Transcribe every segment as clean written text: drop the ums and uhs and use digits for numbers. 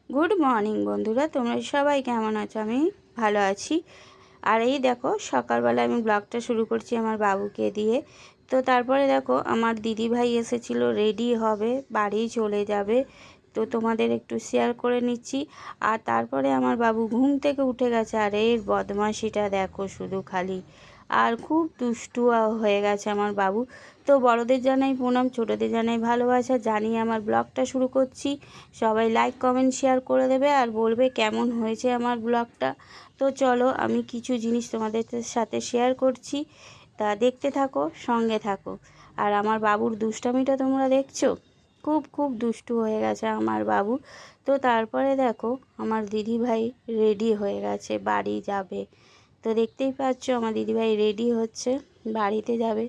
Good morning বন্ধুরা, তোমরা সবাই কেমন আছো? আমি ভালো আছি। আর এই দেখো সকালবেলা আমি ব্লগটা শুরু করছি আমার বাবুকে দিয়ে। তো তারপরে দেখো আমার দিদি ভাই এসেছিল, রেডি হবে, বাড়ি চলে যাবে। তো তোমাদের একটু শেয়ার করে নিচ্ছি। আর তারপরে আমার বাবু ঘুম থেকে উঠে গেছে, আর এর বদমাশিটা দেখো শুধু খালি। আর খুব দুষ্টু হয়ে গেছে আমার বাবু। তো বড়দের জানাই প্রণাম, ছোটদের জানাই ভালোবাসা জানিয়ে আমার ব্লগটা শুরু করছি। সবাই লাইক কমেন্ট শেয়ার করে দেবে আর বলবে কেমন হয়েছে আমার ব্লগটা। তো চলো আমি কিছু জিনিস তোমাদের সাথে শেয়ার করছি, তা দেখতে থাকো, সঙ্গে থাকো। আর আমার বাবুর দুষ্টামিটা তোমরা দেখছো, খুব খুব দুষ্টু হয়ে গেছে আমার বাবু। তো তারপরে দেখো আমার দিদিভাই রেডি হয়ে গেছে, বাড়ি যাবে। তো দেখতেই পাচ্ছ আমার দিদিভাই রেডি হচ্ছে, বাড়িতে যাবে।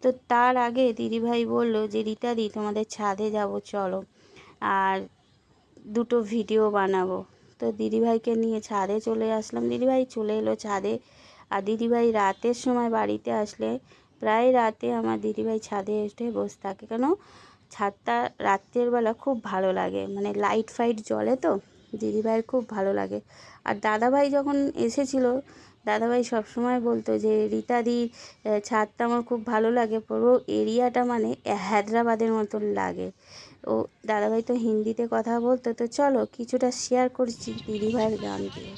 তো তার আগে দিদিভাই বলল যে রীতাদি তোমাদের ছাদে যাব চলো, আর দুটো ভিডিও বানাবো। তো দিদিভাইকে নিয়ে ছাদে চলে আসলাম, দিদিভাই চলে এলো ছাদে। আর দিদিভাই রাতের সময় বাড়িতে আসলে প্রায় রাতে আমার দিদিভাই ছাদে এসে বসে থাকে, কেন ছাদটা রাত্রের বেলা খুব ভালো লাগে, মানে লাইট ফাইট জ্বলে তো দিদিভাইয়ের খুব ভালো লাগে। আর দাদাভাই যখন এসেছিল, দাদাভাই সবসময় বলতো যে রীতাদির ছাদটা আমার খুব ভালো লাগে, পুরো এরিয়াটা মানে হায়দ্রাবাদের মতন লাগে। ও দাদাভাই তো হিন্দিতে কথা বলতো। তো চলো কিছুটা শেয়ার করছি দিদিভাইয়ের গান দিয়ে।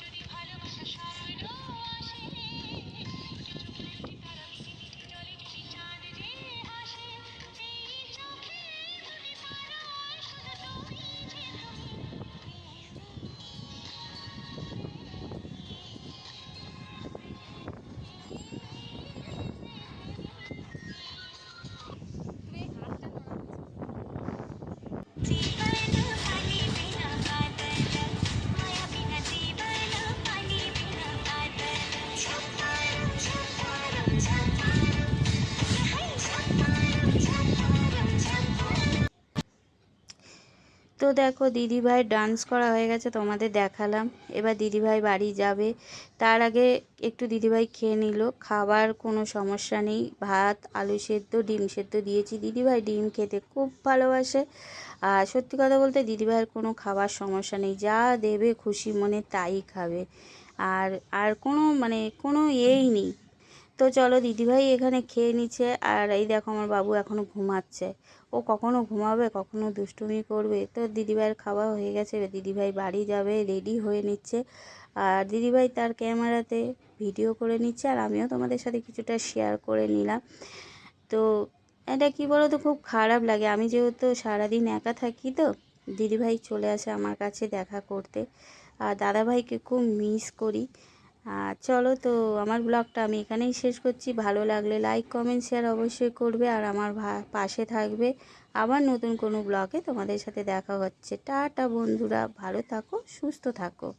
তো দেখো দিদিভাই ডান্স করা হয়ে গেছে, তোমাদের দেখালাম। এবার দিদিভাই বাড়ি যাবে, তার আগে একটু দিদিভাই খেয়ে নিল। খাবার কোনো সমস্যা নেই, ভাত আলু সেদ্ধ ডিম সেদ্ধ দিয়েছি। দিদিভাই ডিম খেতে খুব ভালোবাসে। আর সত্যি কথা বলতে দিদিভাইয়ের কোনো খাবার সমস্যা নেই, যা দেবে খুশি মনে তাই খাবে। আর আর কোনো মানে কোনো নেই। তো চলো দিদিভাই এখানে খেয়ে নিচ্ছে, আর এই দেখো আমার বাবু এখনও ঘুমাচ্ছে। ও কখনো ঘুমাবে কখনো দুষ্টুমি করবে। তো দিদিভাইয়ের খাওয়া হয়ে গেছে, এবার দিদিভাই বাড়ি যাবে, রেডি হয়ে নিচ্ছে। আর দিদিভাই তার ক্যামেরাতে ভিডিও করে নিচ্ছে, আর আমিও তোমাদের সাথে কিছুটা শেয়ার করে নিলাম। তো এটা কি বলো তো, খুব খারাপ লাগে। আমি যেহেতু সারাদিন একা থাকি, তো দিদিভাই চলে আসে আমার কাছে দেখা করতে। আর দাদাভাইকে খুব মিস করি। চলো তো আমার ব্লগটা আমি এখানেই শেষ করছি। ভালো লাগলে লাইক কমেন্ট শেয়ার অবশ্যই করবে, আর আমার পাশে থাকবে। আবার নতুন কোনো ব্লগে তোমাদের সাথে দেখা হচ্ছে। টাটা বন্ধুরা, ভালো থাকো, সুস্থ থাকো।